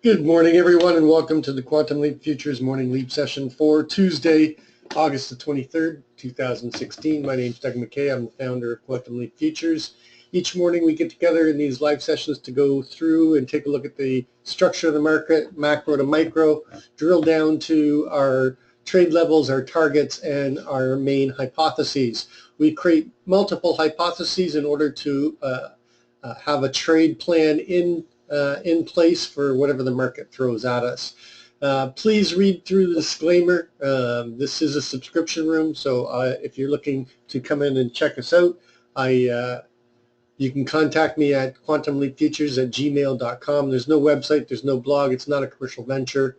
Good morning, everyone, and welcome to the Quantum Leap Futures Morning Leap Session for Tuesday, August the 23rd, 2016. My name is Doug McKay. I'm the founder of Quantum Leap Futures. Each morning we get together in these live sessions to go through and take a look at the structure of the market, macro to micro, drill down to our trade levels, our targets, and our main hypotheses. We create multiple hypotheses in order to have a trade plan in place for whatever the market throws at us. Please read through the disclaimer. This is a subscription room, so if you're looking to come in and check us out, you can contact me at quantumleapfutures@gmail.com. There's no website, there's no blog, it's not a commercial venture.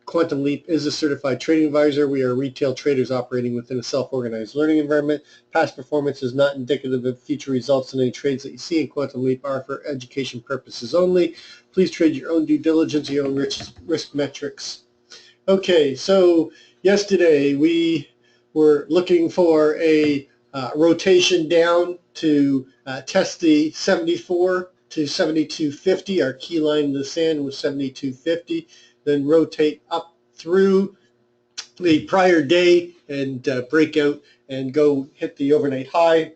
Quantum Leap is a certified trading advisor. We are retail traders operating within a self-organized learning environment. Past performance is not indicative of future results, and any trades that you see in Quantum Leap are for education purposes only. Please trade your own due diligence, your own risk metrics. Okay, so yesterday we were looking for a rotation down to test the 74 to 72.50. Our key line in the sand was 72.50. Then rotate up through the prior day and break out and go hit the overnight high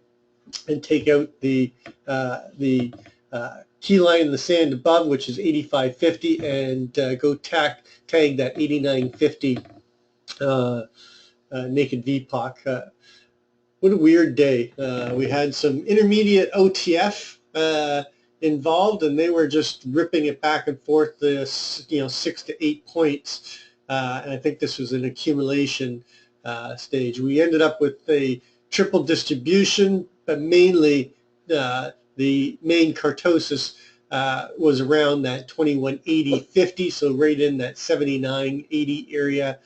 and take out the key line in the sand above, which is 85.50, and go tag that 89.50 naked VPOC. What a weird day. We had some intermediate OTF involved, and they were just ripping it back and forth, 6 to 8 points, and I think this was an accumulation stage. We ended up with a triple distribution, but mainly the main kurtosis was around that 21.80.50, so right in that 79.80 area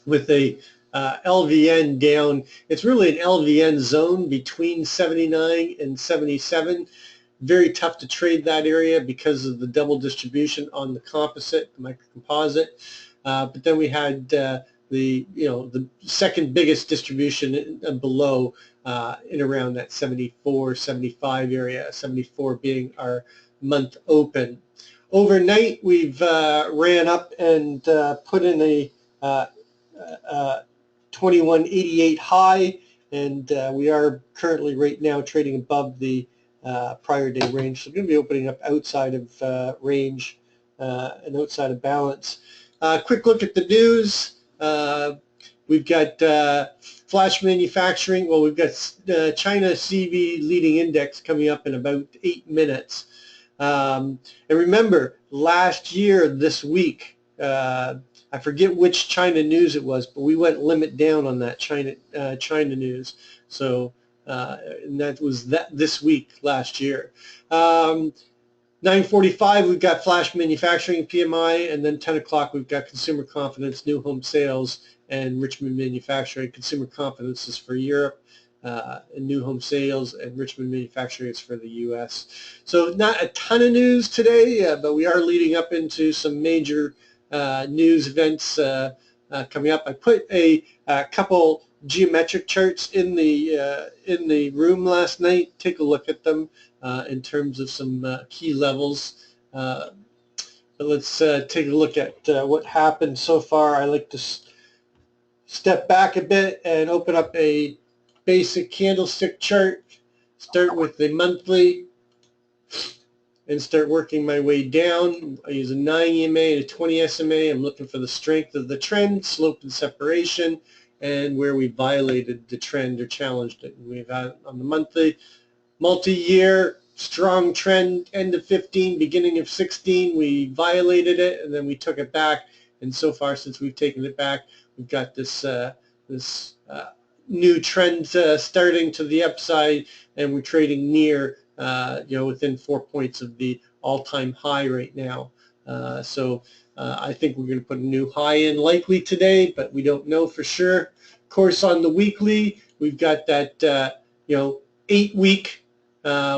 with a LVN down. It's really an LVN zone between 79 and 77. Very tough to trade that area because of the double distribution on the composite, the microcomposite. But then we had the second biggest distribution below in around that 74, 75 area, 74 being our month open. Overnight, we've ran up and put in a 21.88 high, and we are currently right now trading above the prior day range. So we're going to be opening up outside of range and outside of balance. Quick look at the news. We've got flash manufacturing. Well, we've got China CV leading index coming up in about 8 minutes. And remember, last year, this week, I forget which China news it was, but we went limit down on that China news. So and that was this week last year. 9:45 we've got flash manufacturing PMI, and then 10 o'clock we've got consumer confidence, new home sales, and Richmond manufacturing. Consumer confidence is for Europe, and new home sales, and Richmond manufacturing is for the U.S. So not a ton of news today, but we are leading up into some major news events coming up. I put a couple geometric charts in the room last night. Take a look at them in terms of some key levels. But let's take a look at what happened so far. I like to step back a bit and open up a basic candlestick chart. Start with the monthly and start working my way down. I use a 9 EMA and a 20 SMA. I'm looking for the strength of the trend, slope and separation, and where we violated the trend or challenged it. And we've had on the monthly, multi-year, strong trend, end of 15, beginning of 16, we violated it, and then we took it back. And so far, since we've taken it back, we've got this new trend starting to the upside, and we're trading near within 4 points of the all-time high right now. So I think we're going to put a new high in likely today, but we don't know for sure. Of course, on the weekly, we've got that 8-week,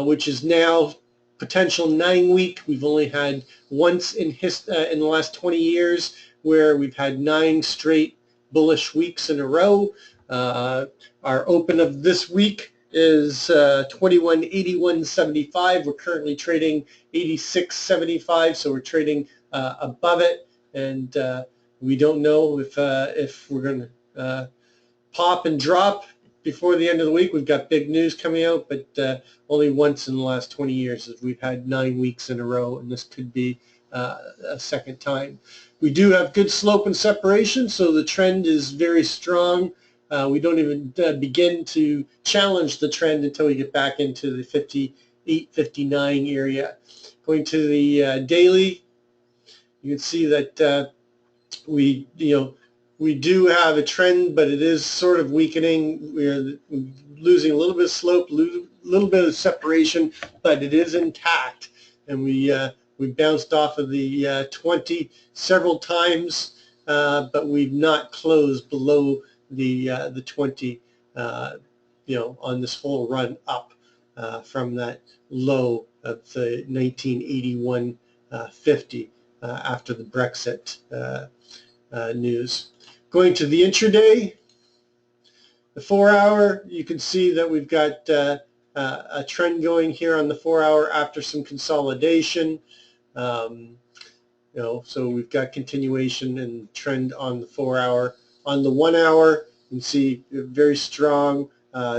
which is now potential 9-week. We've only had once in the last 20 years where we've had 9 straight bullish weeks in a row. Our open of this week is 2181.75. We're currently trading 86.75, so we're trading above it, and we don't know if we're going to pop and drop before the end of the week. We've got big news coming out, but only once in the last 20 years as we've had 9 weeks in a row, and this could be a second time. We do have good slope and separation, so the trend is very strong. We don't even begin to challenge the trend until we get back into the 58, 59 area. Going to the daily, you can see that we do have a trend, but it is sort of weakening. We're losing a little bit of slope, a little bit of separation, but it is intact, and we bounced off of the 20 several times, but we've not closed below the 20 on this whole run up from that low of the 1981.50 after the Brexit news. Going to the intraday, the 4-hour, you can see that we've got a trend going here on the 4-hour after some consolidation. So we've got continuation and trend on the 4-hour. On the 1-hour, you can see a very strong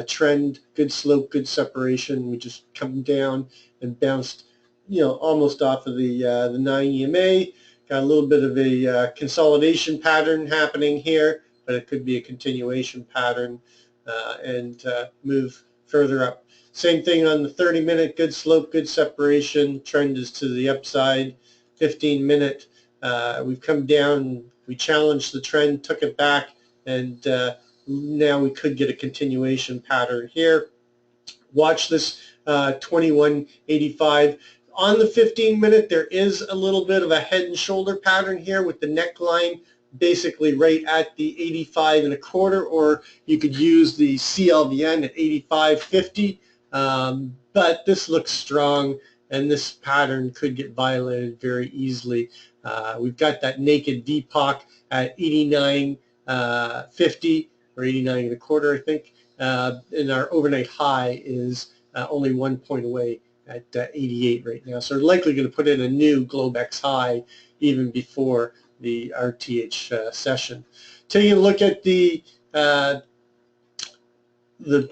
trend, good slope, good separation. We just come down and bounced, almost off of the 9 EMA. Got a little bit of a consolidation pattern happening here, but it could be a continuation pattern and move further up. Same thing on the 30-minute, good slope, good separation. Trend is to the upside. 15-minute, we've come down, we challenged the trend, took it back, and now we could get a continuation pattern here. Watch this 21.85. On the 15-minute, there is a little bit of a head and shoulder pattern here with the neckline basically right at the 85.25, or you could use the CLVN at 85.50. But this looks strong, and this pattern could get violated very easily. We've got that naked VPOC at 89.50 or 89.25, I think. And our overnight high is only 1 point away at 88 right now. So we're likely going to put in a new Globex high even before the RTH session. Taking a look at the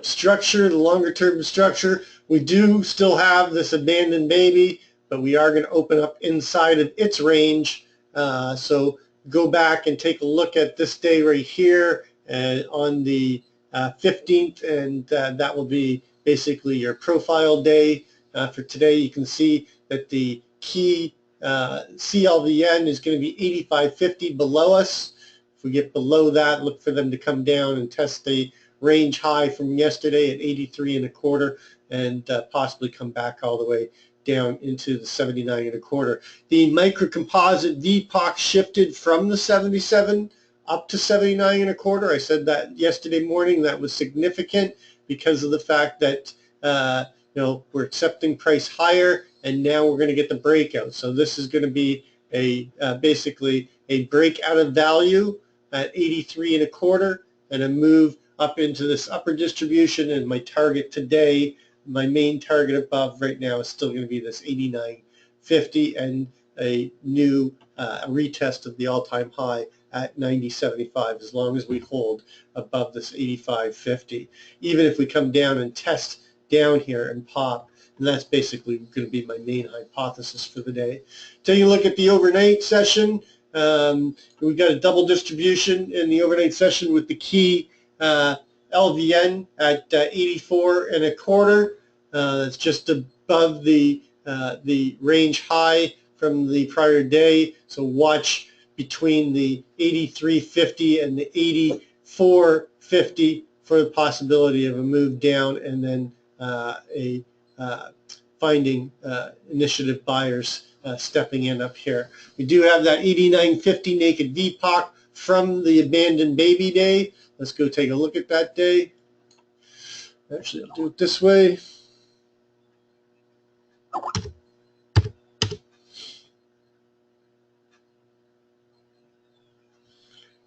structure, the longer term structure, we do still have this abandoned baby, but we are going to open up inside of its range. So go back and take a look at this day right here on the 15th, and that will be basically your profile day. For today, you can see that the key CLVN is going to be 85.50 below us. If we get below that, look for them to come down and test the range high from yesterday at 83.25 and possibly come back all the way down into the 79.25. The microcomposite VPOC shifted from the 77 up to 79.25. I said that yesterday morning. That was significant because of the fact that we're accepting price higher, and now we're going to get the breakout. So this is going to be basically a breakout of value at 83.25 and a move up into this upper distribution. And my target today, my main target above right now, is still going to be this 89.50 and a new retest of the all-time high at 90.75, as long as we hold above this 85.50. Even if we come down and test down here and pop, and that's basically going to be my main hypothesis for the day. Taking a look at the overnight session, we've got a double distribution in the overnight session with the key LVN at 84.25. That's just above the range high from the prior day. So watch between the 83.50 and the 84.50 for the possibility of a move down, and then finding initiative buyers stepping in up here. We do have that 89.50 naked VPOC from the abandoned baby day. Let's go take a look at that day. Actually, I'll do it this way.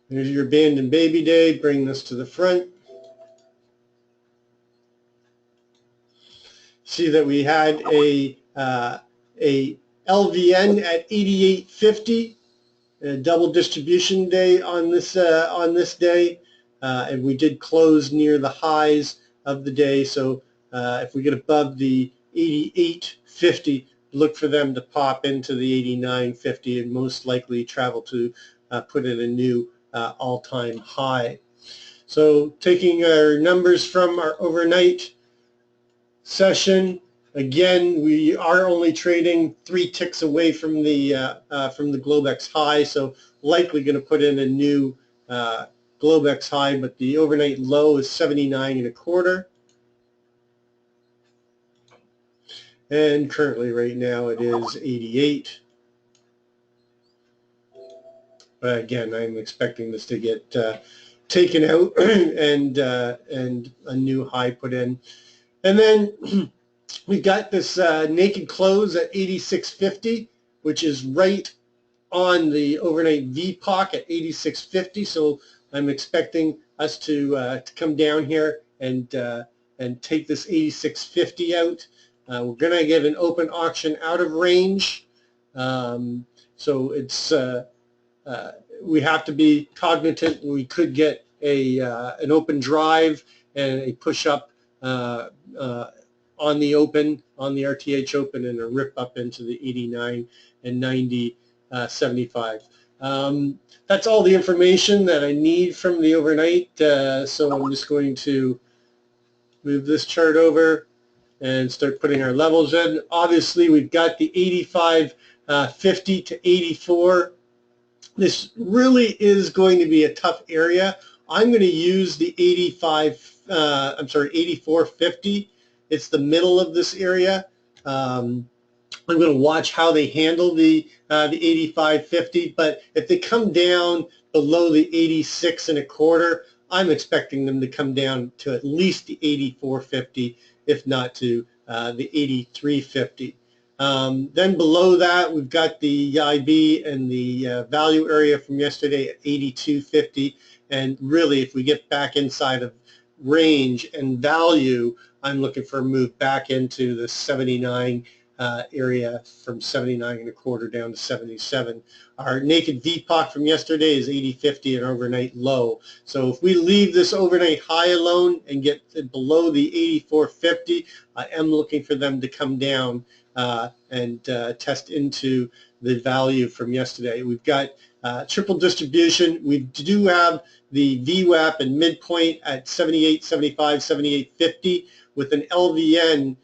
There's your abandoned baby day. Bring this to the front. see that we had a LVN at 88.50, a double distribution day on this day, and we did close near the highs of the day. So if we get above the 88.50, look for them to pop into the 89.50 and most likely travel to put in a new all-time high. So taking our numbers from our overnight session, again, we are only trading 3 ticks away from the Globex high, so likely going to put in a new Globex high, but the overnight low is 79.25, and currently right now it is 88. But again, I'm expecting this to get taken out and a new high put in. And then we got this naked close at 86.50, which is right on the overnight VPOC at 86.50. So I'm expecting us to come down here and take this 86.50 out. We're going to get an open auction out of range. So it's we have to be cognizant. We could get an open drive and a push up on the open, on the RTH open, and a rip up into the 89 and 90, 75. That's all the information that I need from the overnight. So I'm just going to move this chart over and start putting our levels in. Obviously, we've got the 85.50 to 84. This really is going to be a tough area. I'm going to use the 84.50. It's the middle of this area. I'm going to watch how they handle the 85.50, but if they come down below the 86.25, I'm expecting them to come down to at least the 84.50, if not to the 83.50. Then below that, we've got the IB and the value area from yesterday at 82.50. And really, if we get back inside of range and value, I'm looking for a move back into the 79 area, from 79.25 down to 77. Our naked VPOC from yesterday is 80.50, an overnight low. So if we leave this overnight high alone and get below the 84.50, I am looking for them to come down and test into the value from yesterday. We've got triple distribution. We do have the VWAP and midpoint at 78.75, 78.50 with an LVN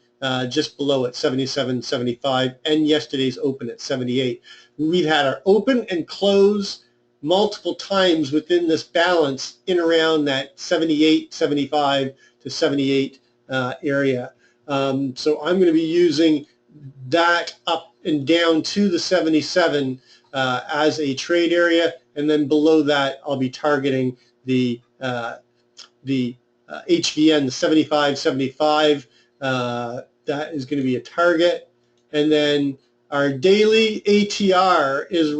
just below at 77.75 and yesterday's open at 78. We've had our open and close multiple times within this balance in around that 78.75 to 78 area. So I'm going to be using that up and down to the 77 as a trade area, and then below that I'll be targeting the HVN, the 75.75. That is going to be a target, and then our daily ATR is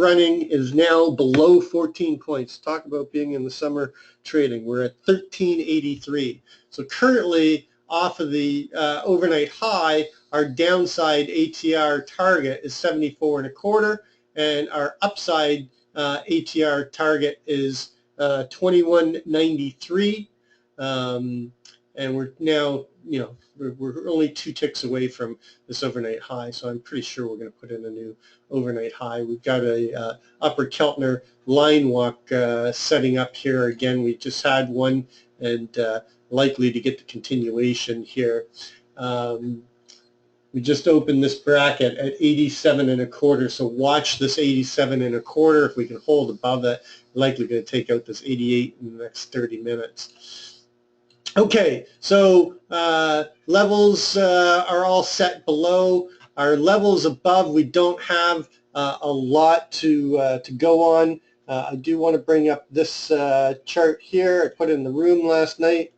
now below 14 points. Talk about being in the summer trading. We're at 1383. So currently, off of the overnight high, our downside ATR target is 74.25, and our upside ATR target is 2193. And we're now, we're only 2 ticks away from this overnight high, so I'm pretty sure we're going to put in a new overnight high. We've got a upper Keltner line walk setting up here. Again, we just had one, and likely to get the continuation here. We just opened this bracket at 87.25, so watch this 87.25. If we can hold above it, likely going to take out this 88 in the next 30 minutes. Okay, so levels are all set below. Our levels above, we don't have a lot to go on. I do want to bring up this chart here. I put it in the room last night.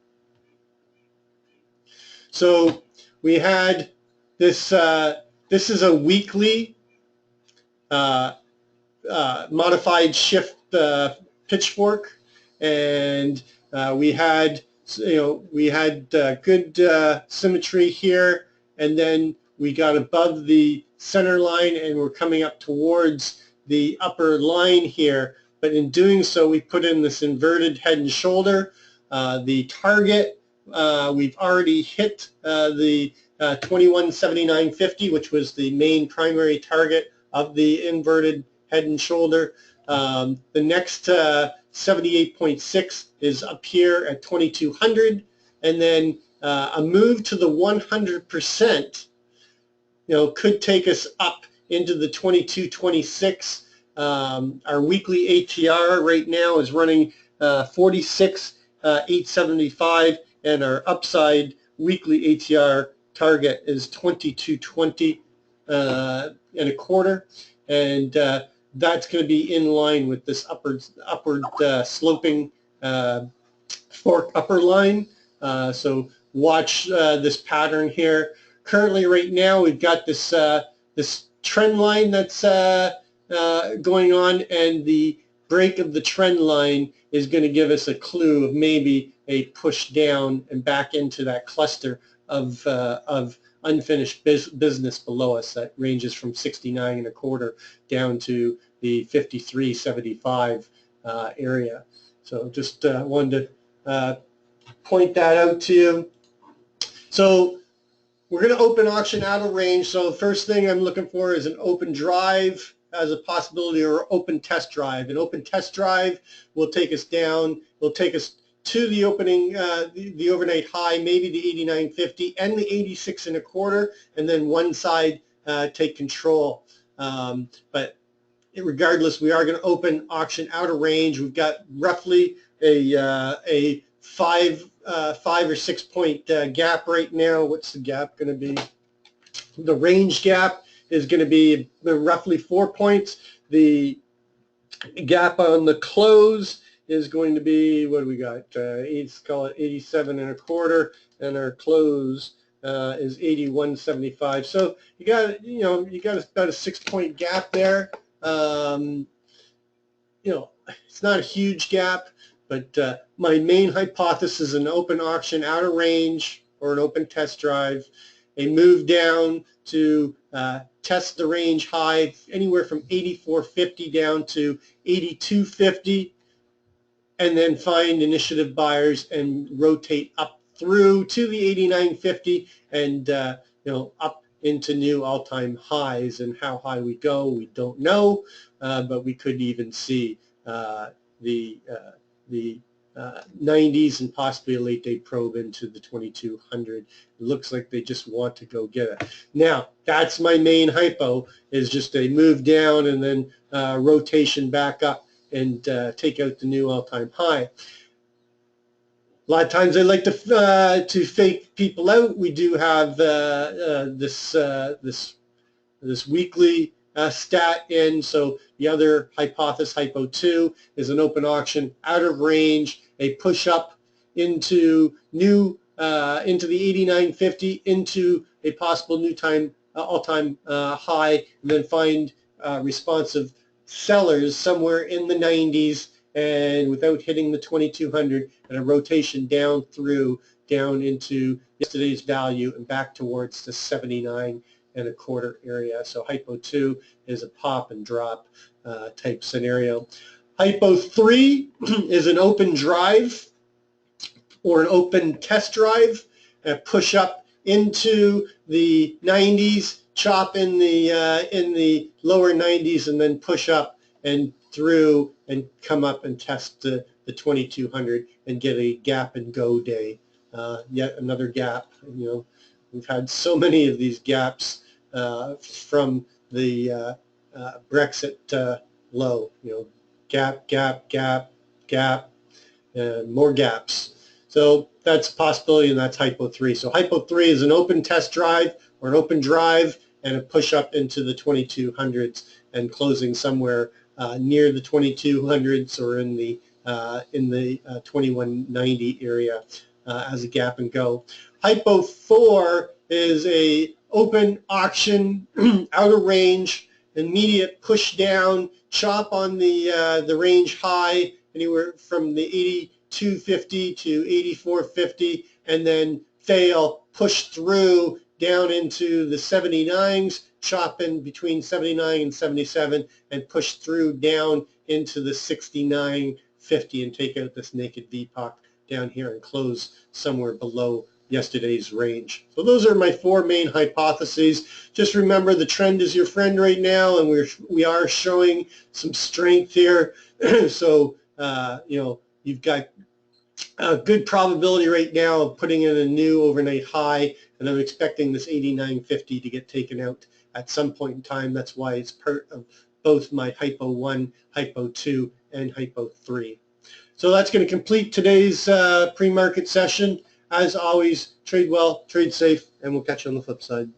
So we had this. This is a weekly modified shift pitchfork, and we had good symmetry here and then we got above the center line and we're coming up towards the upper line here. But in doing so, we put in this inverted head and shoulder. The target, we've already hit the 2179.50, which was the main primary target of the inverted head and shoulder. The next 78.6 is up here at 2200, and then a move to the 100%, could take us up into the 2226. Our weekly ATR right now is running 46,875, and our upside weekly ATR target is 2220 and a quarter, and that's going to be in line with this upward sloping fork upper line. So watch this pattern here. Currently, right now, we've got this this trend line that's going on, and the break of the trend line is going to give us a clue of maybe a push down and back into that cluster of unfinished business below us that ranges from 69 and a quarter down to the 53.75 area. So just wanted to point that out to you. So we're going to open auction out of range. So the first thing I'm looking for is an open drive as a possibility, or open test drive. An open test drive will take us down, will take us to the opening, the overnight high, maybe the 89.50 and the 86 and a quarter, and then one side take control. But regardless, we are going to open auction out of range. We've got roughly a 5 or 6 point gap right now. What's the gap going to be? The range gap is going to be roughly 4 points. The gap on the close is going to be, what do we got? Let's call it 87 and a quarter, and our close is 81.75. So you got about a 6 point gap there. It's not a huge gap, but my main hypothesis is an open auction out of range or an open test drive, a move down to test the range high anywhere from 84.50 down to 82.50, and then find initiative buyers and rotate up through to the 89.50 and up into new all-time highs. And how high we go, we don't know, but we could even see the 90s and possibly a late day probe into the 2200. It looks like they just want to go get it. Now, that's my main hypo, is just a move down and then rotation back up and take out the new all-time high. A lot of times I like to fake people out. We do have this weekly stat in. So the other hypothesis, hypo 2, is an open auction out of range, a push up into the 89.50, into a possible new all-time high, and then find responsive sellers somewhere in the 90s and without hitting the 2200, and a rotation down into yesterday's value and back towards the 79 and a quarter area. So hypo 2 is a pop and drop type scenario. Hypo 3 is an open drive or an open test drive, push up into the 90s, chop in the lower 90s, and then push up and through and come up and test the 2200 and get a gap and go day. Yet another gap. We've had so many of these gaps from the Brexit low. Gap, gap, gap, gap, and more gaps. So that's a possibility, and that's hypo 3. So hypo 3 is an open test drive or an open drive and a push up into the 2200s and closing somewhere near the 2200s or in the 2190 area as a gap and go. Hypo 4 is a open auction out of range, immediate push down, chop on the range high anywhere from the 82.50 to 84.50, and then fail, push through down into the 79s, chopping between 79 and 77, and push through down into the 69.50 and take out this naked VPOC down here and close somewhere below yesterday's range. So those are my four main hypotheses. Just remember, the trend is your friend right now, and we are showing some strength here. So you've got a good probability right now of putting in a new overnight high, and I'm expecting this 89.50 to get taken out at some point in time. That's why it's part of both my Hypo 1, Hypo 2, and Hypo 3. So that's going to complete today's pre-market session. As always, trade well, trade safe, and we'll catch you on the flip side.